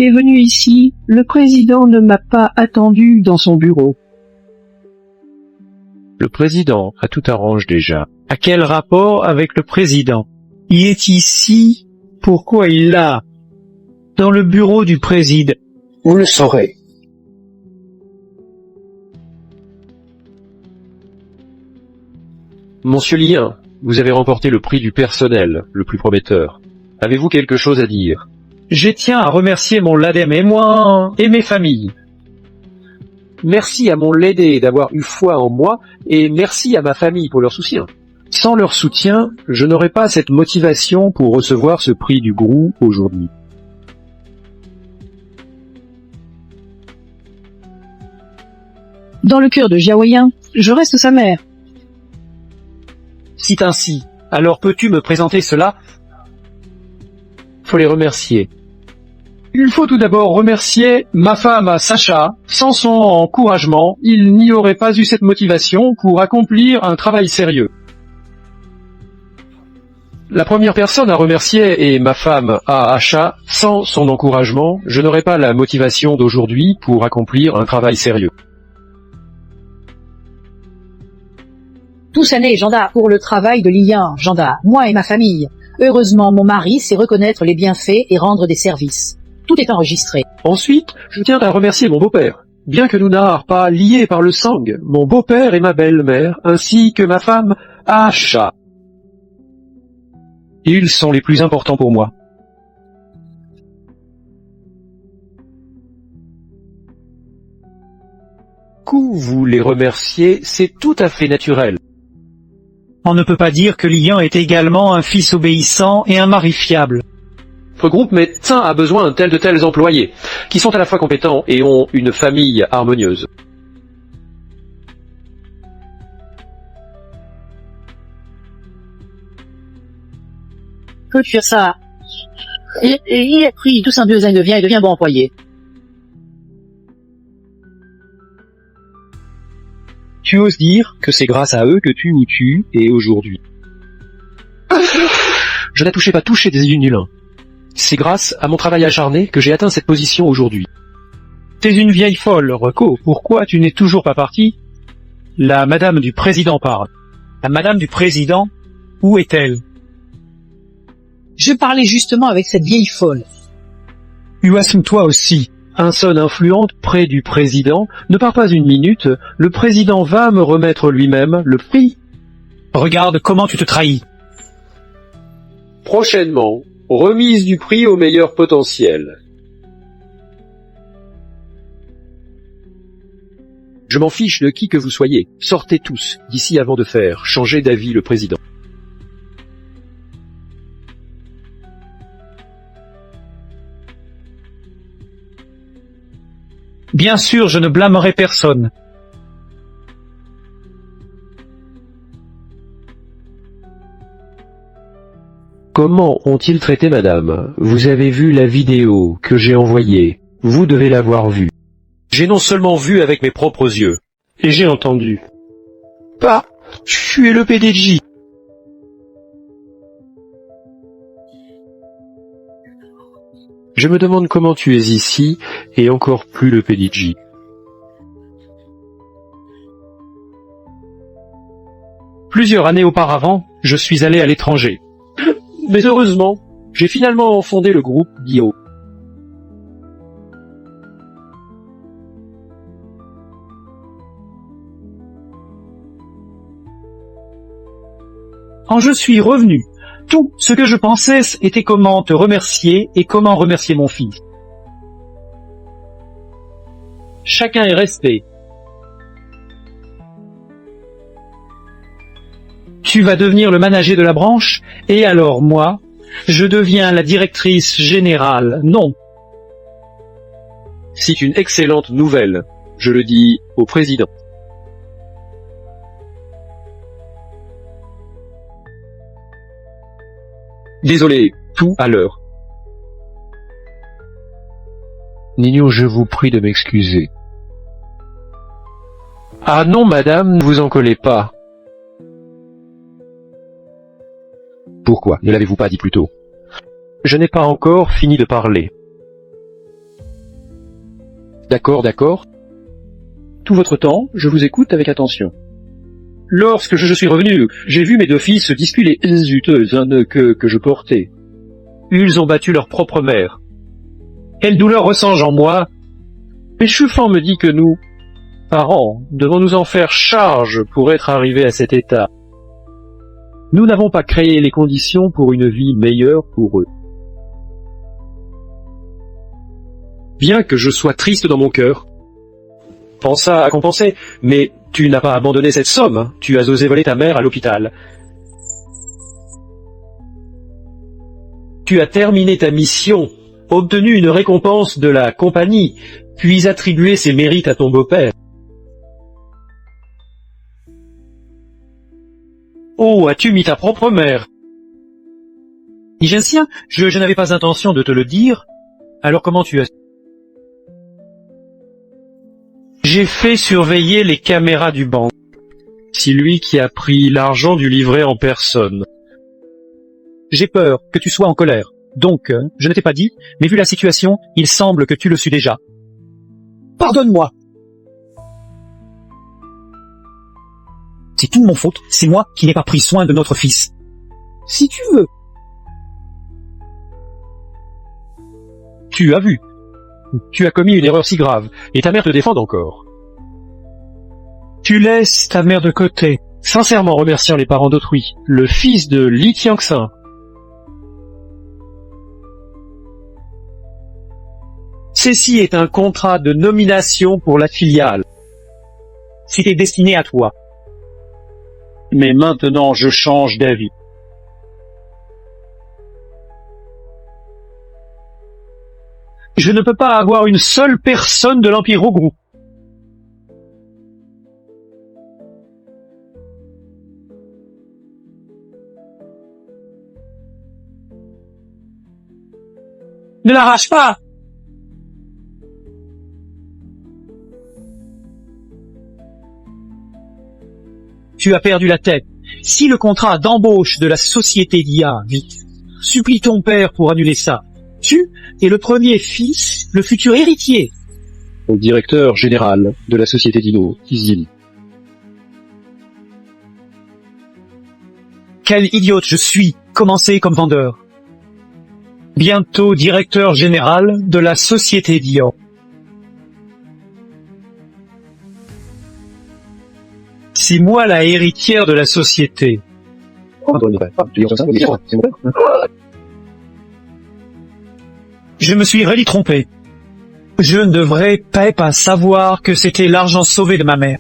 Est venu ici, le président ne m'a pas attendu dans son bureau. Le président a tout arrangé déjà. À quel rapport avec le président? Il est ici, pourquoi il l'a? Dans le bureau du président. Vous le saurez. Monsieur Lien, vous avez remporté le prix du personnel, le plus prometteur. Avez-vous quelque chose à dire? Je tiens à remercier mon LADEM et moi, et mes familles. Merci à mon Lédé d'avoir eu foi en moi, et merci à ma famille pour leur soutien. Sans leur soutien, je n'aurais pas cette motivation pour recevoir ce prix du groupe aujourd'hui. Dans le cœur de Jiaoyan, je reste sa mère. C'est ainsi. Alors peux-tu me présenter cela? Faut les remercier. Il faut tout d'abord remercier ma femme Sacha. Sans son encouragement, il n'y aurait pas eu cette motivation pour accomplir un travail sérieux. La première personne à remercier est ma femme Acha. Sans son encouragement, je n'aurais pas la motivation d'aujourd'hui pour accomplir un travail sérieux. Tous année, Janda, pour le travail de Lian, Janda, moi et ma famille. Heureusement, mon mari sait reconnaître les bienfaits et rendre des services. Tout est enregistré. Ensuite, je tiens à remercier mon beau-père. Bien que nous n'ayons pas liés par le sang, mon beau-père et ma belle-mère, ainsi que ma femme Acha. Ils sont les plus importants pour moi. Vous les remerciez, c'est tout à fait naturel. On ne peut pas dire que Lian est également un fils obéissant et un mari fiable. Notre groupe médecin a besoin de tels employés, qui sont à la fois compétents et ont une famille harmonieuse. Que tu fais ça? Et il est pris, tout simplement, il devient bon employé. Tu oses dire que c'est grâce à eux que tu ou tu es aujourd'hui. Je n'ai pas touché des inulins. C'est grâce à mon travail acharné que j'ai atteint cette position aujourd'hui. T'es une vieille folle, Reco. Pourquoi tu n'es toujours pas parti? La madame du président parle. La madame du président, où est-elle? Je parlais justement avec cette vieille folle. toi aussi. Un son influente près du président. Ne pars pas une minute, le président va me remettre lui-même le prix. Regarde comment tu te trahis. Prochainement, remise du prix au meilleur potentiel. Je m'en fiche de qui que vous soyez. Sortez tous d'ici avant de faire changer d'avis le président. Bien sûr, je ne blâmerai personne. Comment ont-ils traité madame? Vous avez vu la vidéo que j'ai envoyée. Vous devez l'avoir vue. J'ai non seulement vu avec mes propres yeux, Et j'ai entendu. pas, tu es le PDG. Je me demande comment tu es ici, et encore plus le PDG. Plusieurs années auparavant, je suis allé à l'étranger. Mais heureusement, j'ai finalement fondé le groupe Dio. Quand je suis revenu, tout ce que je pensais était comment te remercier et comment remercier mon fils. Chacun est resté. Tu vas devenir le manager de la branche, et alors moi, je deviens la directrice générale. Non, C'est une excellente nouvelle, je le dis au président. Désolé, tout à l'heure. Nino, je vous prie de m'excuser. Ah non, madame, ne vous en collez pas. Pourquoi ne l'avez-vous pas dit plus tôt? Je n'ai pas encore fini de parler. D'accord, d'accord. tout votre temps, je vous écoute avec attention. Lorsque je suis revenu, j'ai vu mes deux fils se disputer un nœud que je portais. Ils ont battu leur propre mère. Quelle douleur ressens-je en moi? Mais Chufan me dit que nous, parents, devons nous en faire charge pour être arrivés à cet état. Nous n'avons pas créé les conditions pour une vie meilleure pour eux. Bien que je sois triste dans mon cœur, pense à compenser, mais tu n'as pas abandonné cette somme, hein. Tu as osé voler ta mère à l'hôpital. Tu as terminé ta mission, obtenu une récompense de la compagnie, puis attribué ses mérites à ton beau-père. Oh, as-tu mis ta propre mère? Nigensien, je n'avais pas intention de te le dire. Alors comment tu as... J'ai fait surveiller les caméras du banque. C'est lui qui a pris l'argent du livret en personne. J'ai peur que tu sois en colère. Donc, je ne t'ai pas dit, mais vu la situation, il semble que tu le suis déjà. Pardonne-moi. C'est tout mon faute, c'est moi qui n'ai pas pris soin de notre fils. Si tu veux. Tu as vu. Tu as commis une erreur si grave, et ta mère te défend encore. Tu laisses ta mère de côté, sincèrement remerciant les parents d'autrui, le fils de Li Tianxin. Ceci est un contrat de nomination pour la filiale. C'était destiné à toi. Mais maintenant je change d'avis. Je ne peux pas avoir une seule personne de l'Empire au groupe. Ne l'arrache pas! Tu as perdu la tête. Si le contrat d'embauche de la société d'IA, vite, supplie ton père pour annuler ça. Tu es le premier fils, le futur héritier. Au directeur général de la société Dino, Izil. Quel idiote je suis, commencer comme vendeur. bientôt directeur général de la société Dior. C'est moi la héritière de la société. Je me suis really trompé. Je ne devrais pas savoir que c'était l'argent sauvé de ma mère.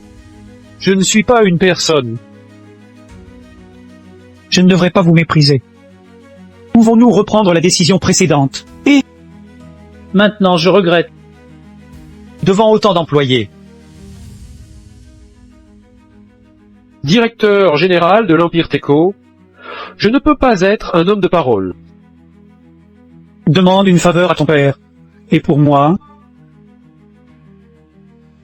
Je ne suis pas une personne. Je ne devrais pas vous mépriser. Pouvons-nous reprendre la décision précédente? Et maintenant, je regrette. Devant autant d'employés. Directeur général de l'Empire Teco, je ne peux pas être un homme de parole. Demande une faveur à ton père. Et pour moi?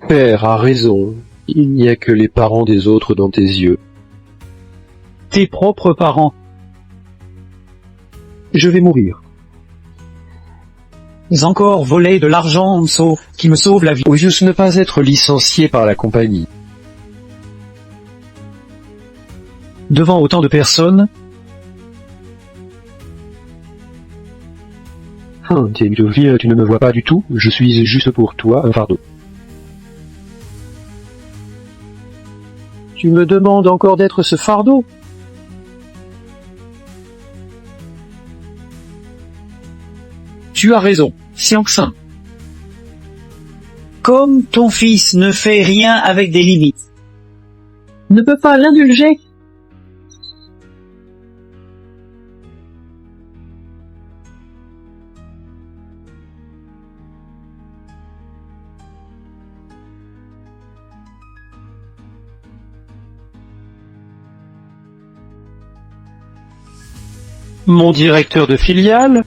Père a raison. Il n'y a que les parents des autres dans tes yeux. Tes propres parents. Je vais mourir. Encore voler de l'argent qui me sauve la vie. Ou juste ne pas être licencié par la compagnie. Devant autant de personnes? Ludovic, tu ne me vois pas du tout, je suis juste pour toi un fardeau. Tu me demandes encore d'être ce fardeau? Tu as raison, Xiangxin. Comme ton fils ne fait rien avec des limites. Ne peut pas l'indulger. Mon directeur de filiale?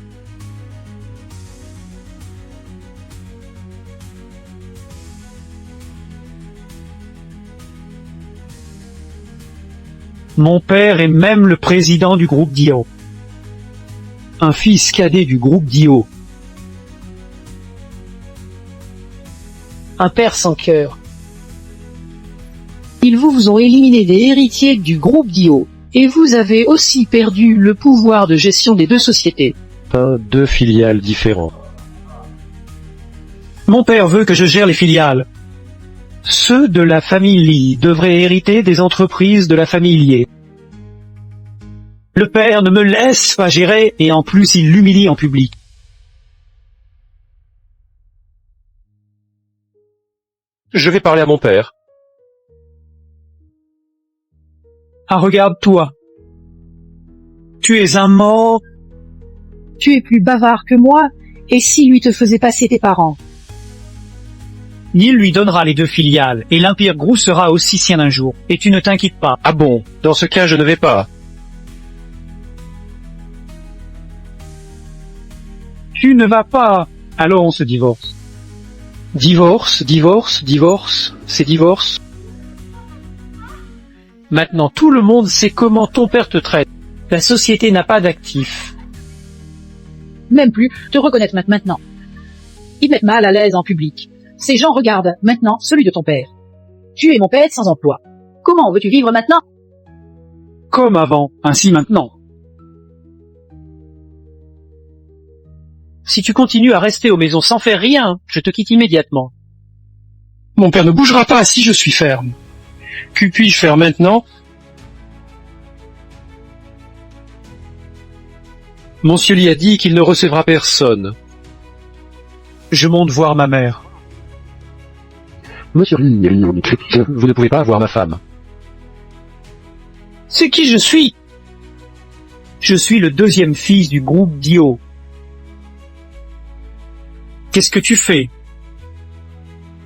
Mon père est même le président du groupe Dio. Un fils cadet du groupe Dio. Un père sans cœur. Ils vous ont éliminé des héritiers du groupe Dio. Et vous avez aussi perdu le pouvoir de gestion des deux sociétés. Deux filiales différentes. Mon père veut que je gère les filiales. Ceux de la famille Li devraient hériter des entreprises de la famille Lié. Le père ne me laisse pas gérer et en plus il l'humilie en public. Je vais parler à mon père. Ah, regarde-toi. Tu es un mort. Tu es plus bavard que moi, et si lui te faisait passer tes parents? Il lui donnera les deux filiales, et l'Empire Grou sera aussi sien un jour. Et tu ne t'inquiètes pas. Ah bon, dans ce cas je ne vais pas. Tu ne vas pas. Alors on se divorce. Divorce, c'est divorce. Maintenant tout le monde sait comment ton père te traite. La société n'a pas d'actifs. Même plus te reconnaître maintenant. Ils mettent mal à l'aise en public. Ces gens regardent maintenant celui de ton père. Tu es mon père sans emploi. Comment veux-tu vivre maintenant? Comme avant, ainsi maintenant. Si tu continues à rester aux maisons sans faire rien, je te quitte immédiatement. Mon père ne bougera pas si je suis ferme. Que puis-je faire maintenant? Monsieur Li a dit qu'il ne recevra personne. Je monte voir ma mère. Monsieur Li, vous ne pouvez pas avoir ma femme. C'est qui je suis? Je suis le deuxième fils du groupe Dio. Qu'est-ce que tu fais?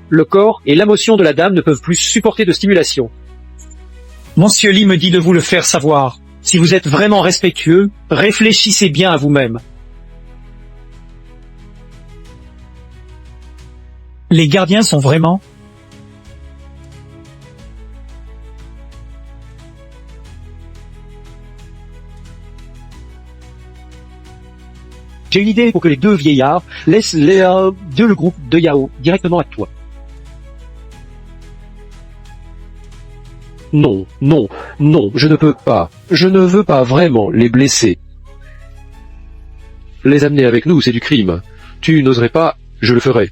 Le corps et l'émotion de la dame ne peuvent plus supporter de stimulation. Monsieur Li me dit de vous le faire savoir. Si vous êtes vraiment respectueux, réfléchissez bien à vous-même. Les gardiens sont vraiment... J'ai une idée pour que les deux vieillards laissent le groupe de Yao directement à toi. Non, je ne peux pas. Je ne veux pas vraiment les blesser. Les amener avec nous, c'est du crime. Tu n'oserais pas, je le ferai.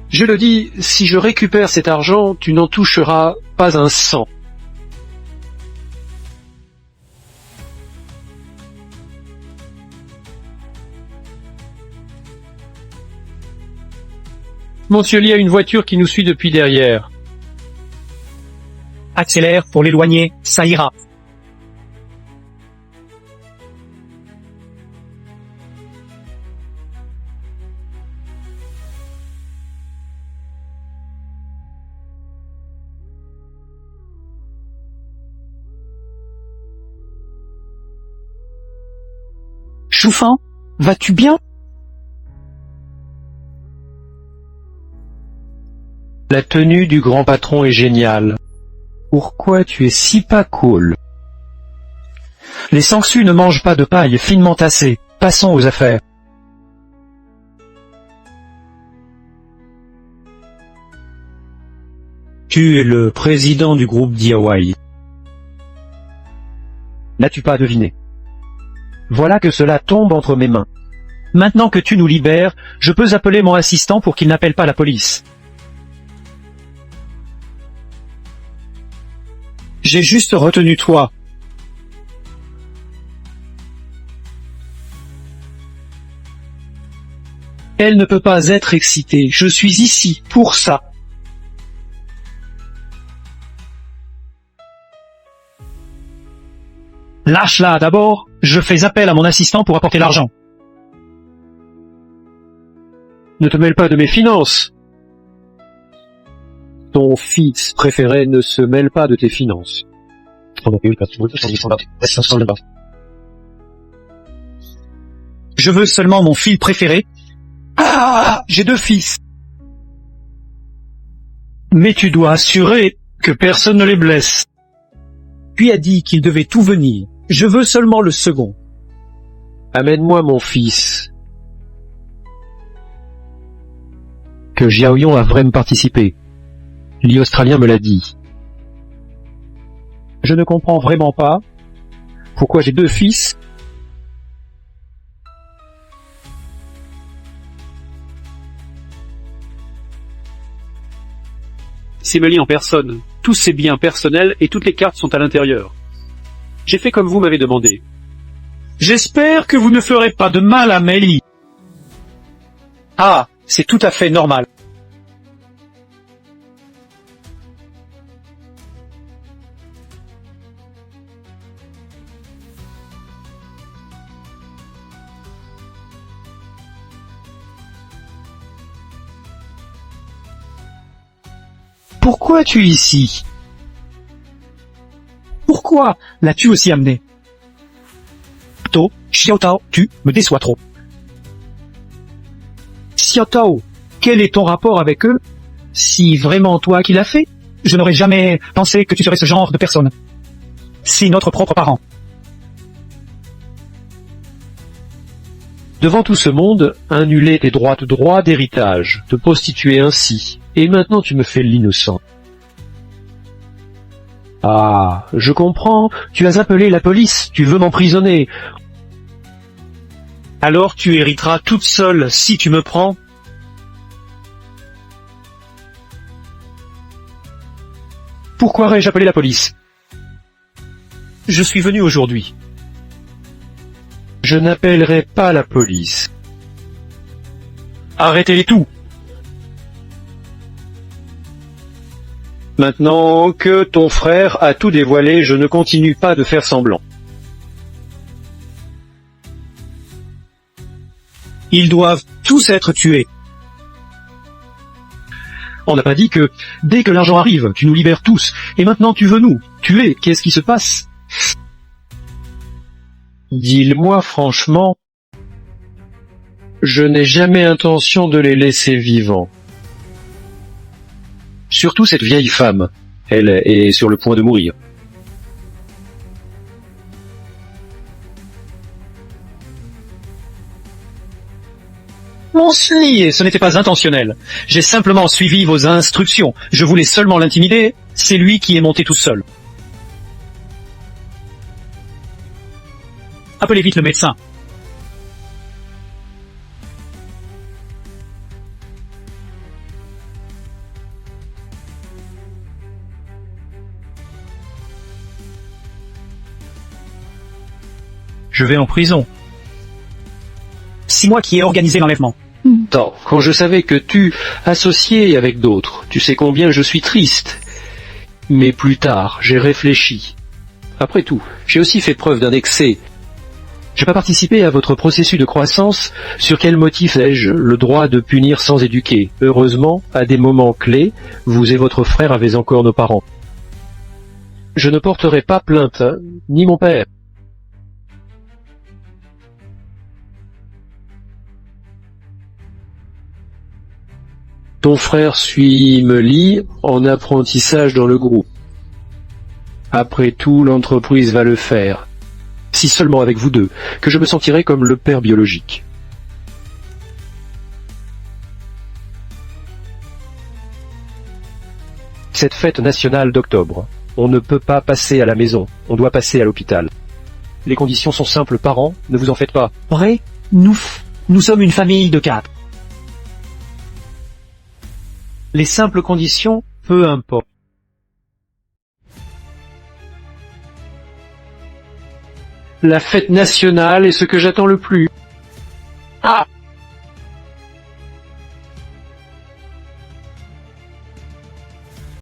Je le dis, si je récupère cet argent, tu n'en toucheras pas un cent. Monsieur Lee a une voiture qui nous suit depuis derrière. Accélère pour l'éloigner, ça ira. Chouffin, vas-tu bien? La tenue du grand patron est géniale. Pourquoi tu es si pas cool? Les sangsues ne mangent pas de paille finement tassée. Passons aux affaires. Tu es le président du groupe DIY. N'as-tu pas deviné? Voilà que cela tombe entre mes mains. Maintenant que tu nous libères, je peux appeler mon assistant pour qu'il n'appelle pas la police. J'ai juste retenu toi. Elle ne peut pas être excitée. Je suis ici pour ça. Lâche-la d'abord. Je fais appel à mon assistant pour apporter l'argent. Ne te mêle pas de mes finances. Ton fils préféré ne se mêle pas de tes finances. Je veux seulement mon fils préféré. Ah, j'ai 2 fils. Mais tu dois assurer que personne ne les blesse. Puis a dit qu'il devait tout venir. Je veux seulement le second. Amène-moi mon fils. Que Xiaoyong a vraiment participé. L'Australien me l'a dit. Je ne comprends vraiment pas pourquoi j'ai 2 fils. C'est Mélie en personne. Tous ses biens personnels et toutes les cartes sont à l'intérieur. J'ai fait comme vous m'avez demandé. J'espère que vous ne ferez pas de mal à Mélie. Ah, c'est tout à fait normal. Pourquoi tu es ici? Pourquoi l'as-tu aussi amené? To, Xiaotao, tu me déçois trop. Xiaotao, quel est ton rapport avec eux? Si vraiment toi qui l'as fait, je n'aurais jamais pensé que tu serais ce genre de personne. C'est notre propre parent. Devant tout ce monde, annuler tes droits d'héritage, te prostituer ainsi, et maintenant tu me fais l'innocent. Ah, je comprends, tu as appelé la police, tu veux m'emprisonner. Alors tu hériteras toute seule si tu me prends. Pourquoi ai-je appelé la police? Je suis venu aujourd'hui. Je n'appellerai pas la police. Arrêtez-les tout. Maintenant que ton frère a tout dévoilé, je ne continue pas de faire semblant. Ils doivent tous être tués. On n'a pas dit que, dès que l'argent arrive, tu nous libères tous, et maintenant tu veux nous tuer. Qu'est-ce qui se passe? Dis-le-moi franchement, je n'ai jamais intention de les laisser vivants. Surtout cette vieille femme, elle est sur le point de mourir. Monsieur, ce n'était pas intentionnel. J'ai simplement suivi vos instructions. Je voulais seulement l'intimider. C'est lui qui est monté tout seul. Appelez vite le médecin. Je vais en prison. C'est moi qui ai organisé l'enlèvement. Tant, quand je savais que tu, associé avec d'autres, tu sais combien je suis triste. Mais plus tard, j'ai réfléchi. Après tout, j'ai aussi fait preuve d'un excès. J'ai pas participé à votre processus de croissance. Sur quel motif ai-je le droit de punir sans éduquer? Heureusement, à des moments clés, vous et votre frère avez encore nos parents. Je ne porterai pas plainte, hein, ni mon père. Ton frère suit Meuli en apprentissage dans le groupe. Après tout, l'entreprise va le faire. Si seulement avec vous deux, que je me sentirai comme le père biologique. Cette fête nationale d'octobre, on ne peut pas passer à la maison, on doit passer à l'hôpital. Les conditions sont simples, parents, ne vous en faites pas. Vrai, nous sommes une famille de 4. Les simples conditions, peu importe. La fête nationale est ce que j'attends le plus.